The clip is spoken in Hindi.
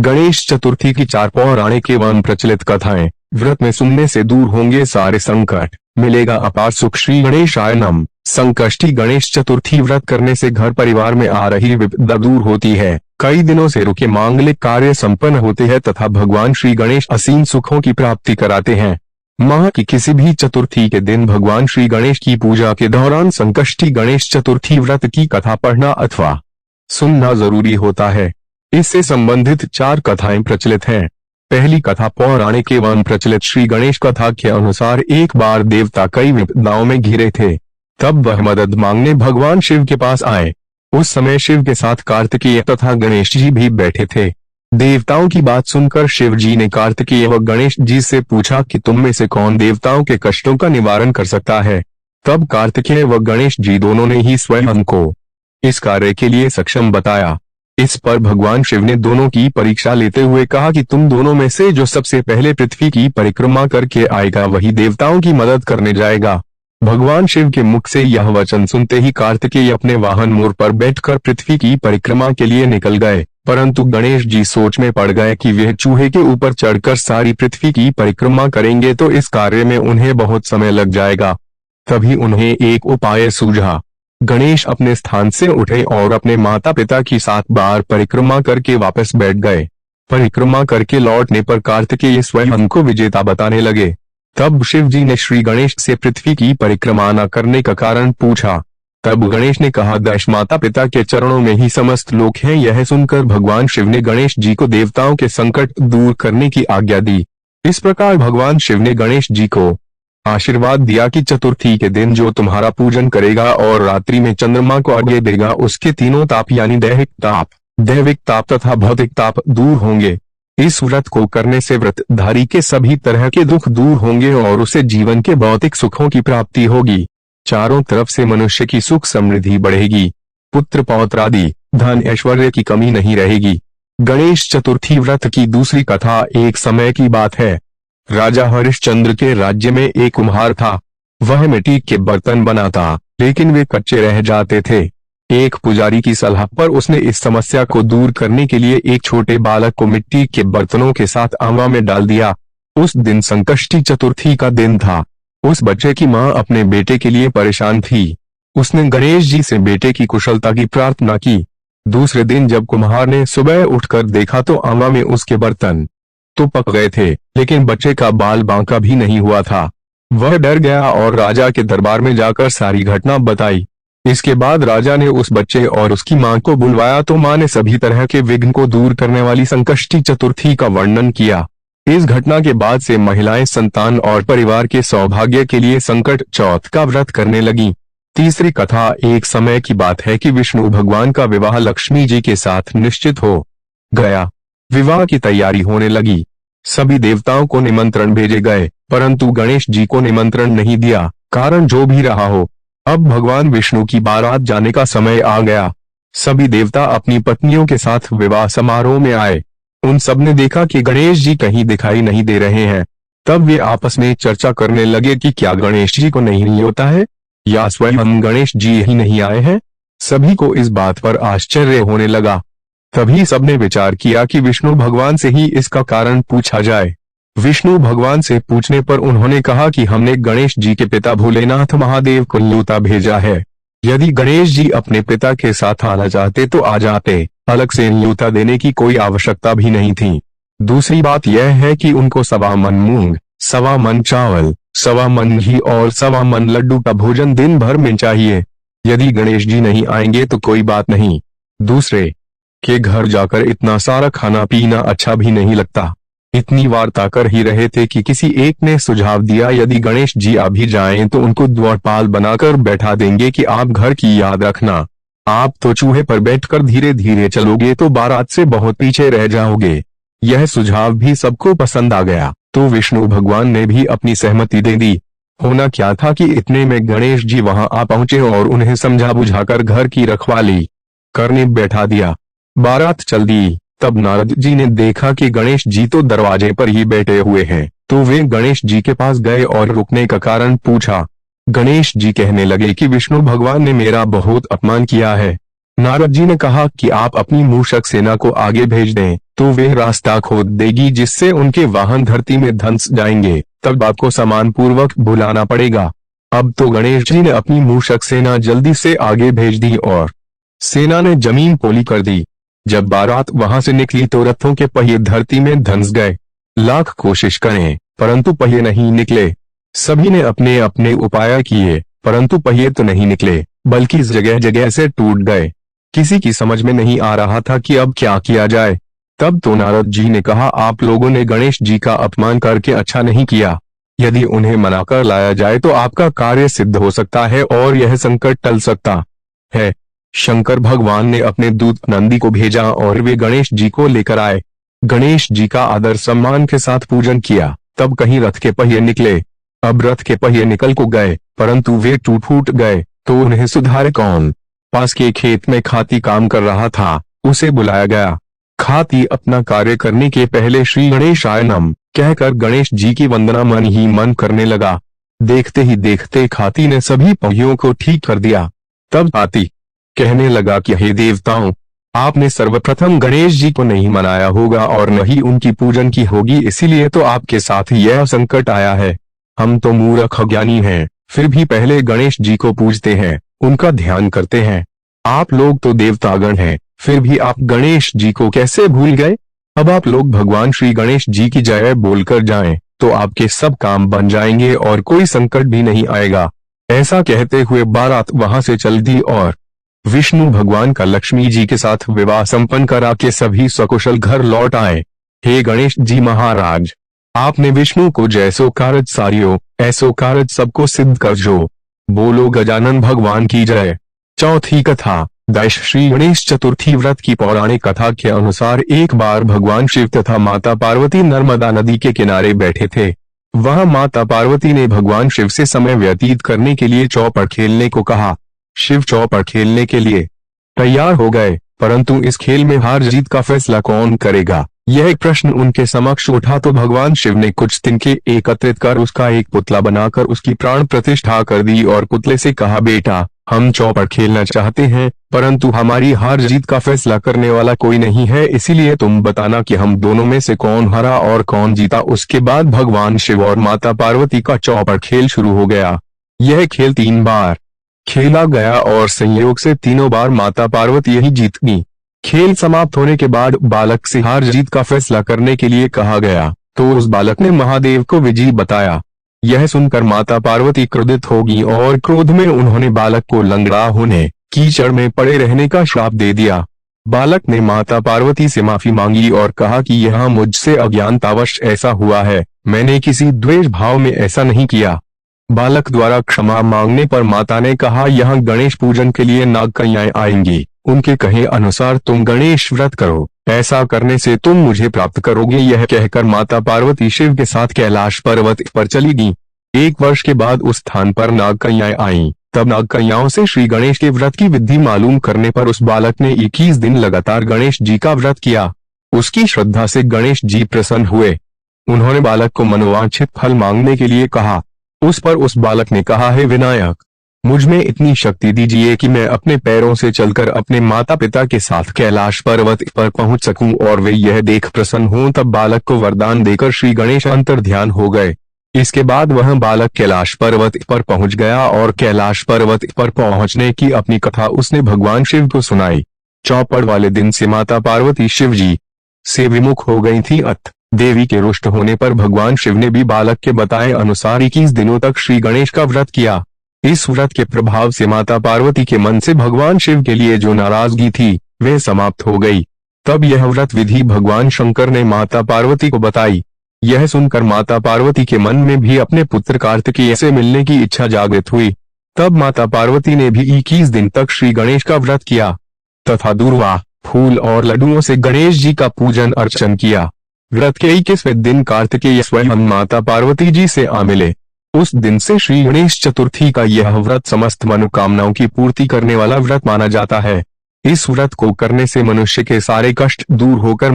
गणेश चतुर्थी की 4 पौराणिक एवं प्रचलित कथाएं। व्रत में सुनने से दूर होंगे सारे संकट, मिलेगा अपार सुख। श्री गणेशाय नमः। संकष्टी गणेश चतुर्थी व्रत करने से घर परिवार में आ रही विपदा दूर होती है। कई दिनों से रुके मांगलिक कार्य संपन्न होते हैं तथा भगवान श्री गणेश असीम सुखों की प्राप्ति कराते हैं। माह की किसी भी चतुर्थी के दिन भगवान श्री गणेश की पूजा के दौरान संकष्टी गणेश चतुर्थी व्रत की कथा पढ़ना अथवा सुनना जरूरी होता है। इससे संबंधित 4 कथाएं प्रचलित हैं। पहली कथा पौराणिक एवं प्रचलित। श्री गणेश कथा के अनुसार एक बार देवता कई विपदाओं में घिरे थे। तब वह मदद मांगने भगवान शिव के पास आए। उस समय शिव के साथ कार्तिकेय तथा गणेश जी भी बैठे थे। देवताओं की बात सुनकर शिव जी ने कार्तिकेय व गणेश जी से पूछा कि तुम में से कौन देवताओं के कष्टों का निवारण कर सकता है। तब कार्तिकेय व गणेश जी दोनों ने ही स्वयं को इस कार्य के लिए सक्षम बताया। इस पर भगवान शिव ने दोनों की परीक्षा लेते हुए कहा कि तुम दोनों में से जो सबसे पहले पृथ्वी की परिक्रमा करके आएगा वही देवताओं की मदद करने जाएगा। भगवान शिव के मुख से यह वचन सुनते ही कार्तिकेय अपने वाहन मोर पर बैठकर पृथ्वी की परिक्रमा के लिए निकल गए, परंतु गणेश जी सोच में पड़ गए कि वे चूहे के ऊपर चढ़कर सारी पृथ्वी की परिक्रमा करेंगे तो इस कार्य में उन्हें बहुत समय लग जाएगा। तभी उन्हें एक उपाय सूझा। गणेश अपने स्थान से उठे और अपने माता पिता की 7 बार परिक्रमा करके वापस बैठ गए। परिक्रमा करके लौटने पर कार्तिकेय स्वयं को विजेता बताने लगे। तब शिव जी ने श्री गणेश से पृथ्वी की परिक्रमा न करने का कारण पूछा। तब गणेश ने कहा, दश माता पिता के चरणों में ही समस्त लोक हैं। यह सुनकर भगवान शिव ने गणेश जी को देवताओं के संकट दूर करने की आज्ञा दी। इस प्रकार भगवान शिव ने गणेश जी को आशीर्वाद दिया कि चतुर्थी के दिन जो तुम्हारा पूजन करेगा और रात्रि में चंद्रमा को अर्घ्य देगा उसके तीनों ताप यानी दैविक ताप तथा भौतिक ताप दूर होंगे। इस व्रत को करने से व्रतधारी के सभी तरह के दुख दूर होंगे और उसे जीवन के भौतिक सुखों की प्राप्ति होगी। चारों तरफ से मनुष्य की सुख समृद्धि बढ़ेगी। पुत्र पौत्र आदि धन ऐश्वर्य की कमी नहीं रहेगी। गणेश चतुर्थी व्रत की दूसरी कथा। एक समय की बात है, राजा हरिश्चंद्र के राज्य में एक कुम्हार था। वह मिट्टी के बर्तन बनाता, लेकिन वे कच्चे रह जाते थे। एक पुजारी की सलाह पर उसने इस समस्या को दूर करने के लिए एक छोटे बालक को मिट्टी के बर्तनों के साथ आंवा में डाल दिया। उस दिन संकष्टी चतुर्थी का दिन था। उस बच्चे की मां अपने बेटे के लिए परेशान थी। उसने गणेश जी से बेटे की कुशलता की प्रार्थना की। दूसरे दिन जब कुम्हार ने सुबह उठकर देखा तो आंवा में उसके बर्तन तो पक गए थे, लेकिन बच्चे का बाल बांका भी नहीं हुआ था। वह डर गया और राजा के दरबार में जाकर सारी घटना बताई। इसके बाद राजा ने उस बच्चे और उसकी मां को बुलवाया तो मां ने सभी तरह के विघ्न को दूर करने वाली संकष्टी चतुर्थी का वर्णन किया। इस घटना के बाद से महिलाएं संतान और परिवार के सौभाग्य के लिए संकट चौथ का व्रत करने लगी। तीसरी कथा। एक समय की बात है कि विष्णु भगवान का विवाह लक्ष्मी जी के साथ निश्चित हो गया। विवाह की तैयारी होने लगी। सभी देवताओं को निमंत्रण भेजे गए, परंतु गणेश जी को निमंत्रण नहीं दिया। कारण जो भी रहा हो, अब भगवान विष्णु की बारात जाने का समय आ गया। सभी देवता अपनी पत्नियों के साथ विवाह समारोह में आए। उन सब ने देखा कि गणेश जी कहीं दिखाई नहीं दे रहे हैं। तब वे आपस में चर्चा करने लगे कि क्या गणेश जी को नहीं होता है या स्वयं गणेश जी ही नहीं आए हैं। सभी को इस बात पर आश्चर्य होने लगा। तभी सबने विचार किया कि विष्णु भगवान से ही इसका कारण पूछा जाए। विष्णु भगवान से पूछने पर उन्होंने कहा कि हमने गणेश जी के पिता भोलेनाथ महादेव को न्योता भेजा है। यदि गणेश जी अपने पिता के साथ आना चाहते तो आ जाते, अलग से न्योता देने की कोई आवश्यकता भी नहीं थी। दूसरी बात यह है कि उनको 1.25 मन मूंग, 1.25 मन चावल, 1.25 मन घी और 1.25 मन लड्डू का भोजन दिन भर में चाहिए। यदि गणेश जी नहीं आएंगे तो कोई बात नहीं, दूसरे के घर जाकर इतना सारा खाना पीना अच्छा भी नहीं लगता। इतनी वार्ता कर ही रहे थे कि किसी एक ने सुझाव दिया, यदि गणेश जी आ भी जाएं तो उनको द्वारपाल बनाकर बैठा देंगे कि आप घर की याद रखना। आप तो चूहे पर बैठकर धीरे धीरे चलोगे तो बारात से बहुत पीछे रह जाओगे। यह सुझाव भी सबको पसंद आ गया, तो विष्णु भगवान ने भी अपनी सहमति दे दी। होना क्या था कि इतने में गणेश जी वहां आ पहुंचे और उन्हें समझा बुझाकर घर की रखवाली करने बैठा दिया। बारात चल दी। तब नारद जी ने देखा कि गणेश जी तो दरवाजे पर ही बैठे हुए हैं, तो वे गणेश जी के पास गए और रुकने का कारण पूछा। गणेश जी कहने लगे कि विष्णु भगवान ने मेरा बहुत अपमान किया है। नारद जी ने कहा कि आप अपनी मूषक सेना को आगे भेज दें, तो वे रास्ता खोद देगी जिससे उनके वाहन धरती में धंस जाएंगे। तब आपको सम्मान पूर्वक बुलाना पड़ेगा। अब तो गणेश जी ने अपनी मूषक सेना जल्दी से आगे भेज दी और सेना ने जमीन पोली कर दी। जब बारात वहां से निकली तो रथों के पहिए धरती में धंस गए। लाख कोशिश करें परंतु पहिए नहीं निकले। सभी ने अपने अपने उपाय किए परंतु पहिए तो नहीं निकले, बल्कि इस जगह जगह से टूट गए। किसी की समझ में नहीं आ रहा था कि अब क्या किया जाए। तब तो नारद जी ने कहा, आप लोगों ने गणेश जी का अपमान करके अच्छा नहीं किया। यदि उन्हें मनाकर लाया जाए तो आपका कार्य सिद्ध हो सकता है और यह संकट टल सकता है। शंकर भगवान ने अपने दूत नंदी को भेजा और वे गणेश जी को लेकर आए। गणेश जी का आदर सम्मान के साथ पूजन किया। तब कहीं रथ के पहिए निकले। अब रथ के पहिए निकल को गए परंतु वे टूट फूट गए तो उन्हें सुधारे कौन। पास के खेत में खाती काम कर रहा था, उसे बुलाया गया। खाती अपना कार्य करने के पहले श्री गणेशाय नमः कहकर गणेश जी की वंदना मन ही मन करने लगा। देखते ही देखते खाती ने सभी पहियों को ठीक कर दिया। तब खाती कहने लगा कि हे देवताओं, आपने सर्वप्रथम गणेश जी को नहीं मनाया होगा और न ही उनकी पूजन की होगी, इसीलिए तो आपके साथ यह संकट आया है। हम तो मूर्ख अज्ञानी हैं, फिर भी पहले गणेश जी को पूजते हैं, उनका ध्यान करते हैं। आप लोग तो देवतागण हैं, फिर भी आप गणेश जी को कैसे भूल गए। अब आप लोग भगवान श्री गणेश जी की जय बोलकर जाएं, तो आपके सब काम बन जाएंगे और कोई संकट भी नहीं आएगा। ऐसा कहते हुए बारात वहां से चल दी और विष्णु भगवान का लक्ष्मी जी के साथ विवाह संपन्न करा के सभी सकुशल घर लौट आए। हे गणेश जी महाराज, आपने विष्णु को जैसो कारज सारियो ऐसो कारज सबको सिद्ध कर जो। बोलो गजानन भगवान की जय। चौथी कथा। दैश श्री गणेश चतुर्थी व्रत की पौराणिक कथा के अनुसार एक बार भगवान शिव तथा माता पार्वती नर्मदा नदी के किनारे बैठे थे। वहां माता पार्वती ने भगवान शिव से समय व्यतीत करने के लिए चौपड़ खेलने को कहा। शिव चौपड़ खेलने के लिए तैयार हो गए, परंतु इस खेल में हार जीत का फैसला कौन करेगा, यह एक प्रश्न उनके समक्ष उठा। तो भगवान शिव ने कुछ तिनके एकत्रित कर उसका एक पुतला बनाकर उसकी प्राण प्रतिष्ठा कर दी और पुतले से कहा, बेटा हम चौपड़ खेलना चाहते हैं, परंतु हमारी हार जीत का फैसला करने वाला कोई नहीं है, इसीलिए तुम बताना कि हम दोनों में से कौन हारा और कौन जीता। उसके बाद भगवान शिव और माता पार्वती का चौपड़ खेल शुरू हो गया। यह खेल 3 बार खेला गया और संयोग से तीनों बार माता पार्वती ही जीत गई। खेल समाप्त होने के बाद बालक से हार जीत का फैसला करने के लिए कहा गया, तो उस बालक ने महादेव को विजयी बताया। यह सुनकर माता पार्वती क्रोधित होगी और क्रोध में उन्होंने बालक को लंगड़ा होने, कीचड़ में पड़े रहने का श्राप दे दिया। बालक ने माता पार्वती से माफी मांगी और कहा कि यह मुझसे अज्ञानतावश ऐसा हुआ है, मैंने किसी द्वेष भाव में ऐसा नहीं किया। बालक द्वारा क्षमा मांगने पर माता ने कहा, यहाँ गणेश पूजन के लिए नाग कन्याएं आएंगी, उनके कहे अनुसार तुम गणेश व्रत करो, ऐसा करने से तुम मुझे प्राप्त करोगे। यह कहकर माता पार्वती शिव के साथ कैलाश पर्वत पर चली गईं। 1 वर्ष के बाद उस स्थान पर नाग कन्याएं आईं। तब नाग कन्याओं से श्री गणेश के व्रत की विधि मालूम करने पर उस बालक ने 21 दिन लगातार गणेश जी का व्रत किया। उसकी श्रद्धा से गणेश जी प्रसन्न हुए। उन्होंने बालक को मनोवांछित फल मांगने के लिए कहा। उस पर उस बालक ने कहा, हे विनायक, मुझ में इतनी शक्ति दीजिए कि मैं अपने पैरों से चलकर अपने माता पिता के साथ कैलाश पर्वत पर पहुंच सकूं और वे यह देख प्रसन्न हों। तब बालक को वरदान देकर श्री गणेश अंतर्ध्यान हो गए। इसके बाद वह बालक कैलाश पर्वत पर पहुंच गया और कैलाश पर्वत पर पहुंचने की अपनी कथा उसने भगवान शिव को सुनाई। चौपड़ वाले दिन से माता पार्वती शिव जी से विमुख हो गई थी। देवी के रुष्ट होने पर भगवान शिव ने भी बालक के बताए अनुसार 21 दिनों तक श्री गणेश का व्रत किया। इस व्रत के प्रभाव से माता पार्वती के मन से भगवान शिव के लिए जो नाराजगी थी वह समाप्त हो गई। तब यह व्रत विधि भगवान शंकर ने माता पार्वती को बताई। यह सुनकर माता पार्वती के मन में भी अपने पुत्र कार्तिकेय से मिलने की इच्छा जागृत हुई। तब माता पार्वती ने भी 21 दिन तक श्री गणेश का व्रत किया तथा दूर्वा, फूल और लड्डुओं से गणेश जी का पूजन अर्चन किया। व्रत के 21वें दिन कार्तिकेय स्वयं माता पार्वती जी से आ मिले। उस दिन से श्री गणेश चतुर्थी का यह व्रत समस्त मनोकामनाओं की पूर्ति करने वाला व्रत माना जाता है। इस व्रत को करने से मनुष्य के सारे कष्ट दूर होकर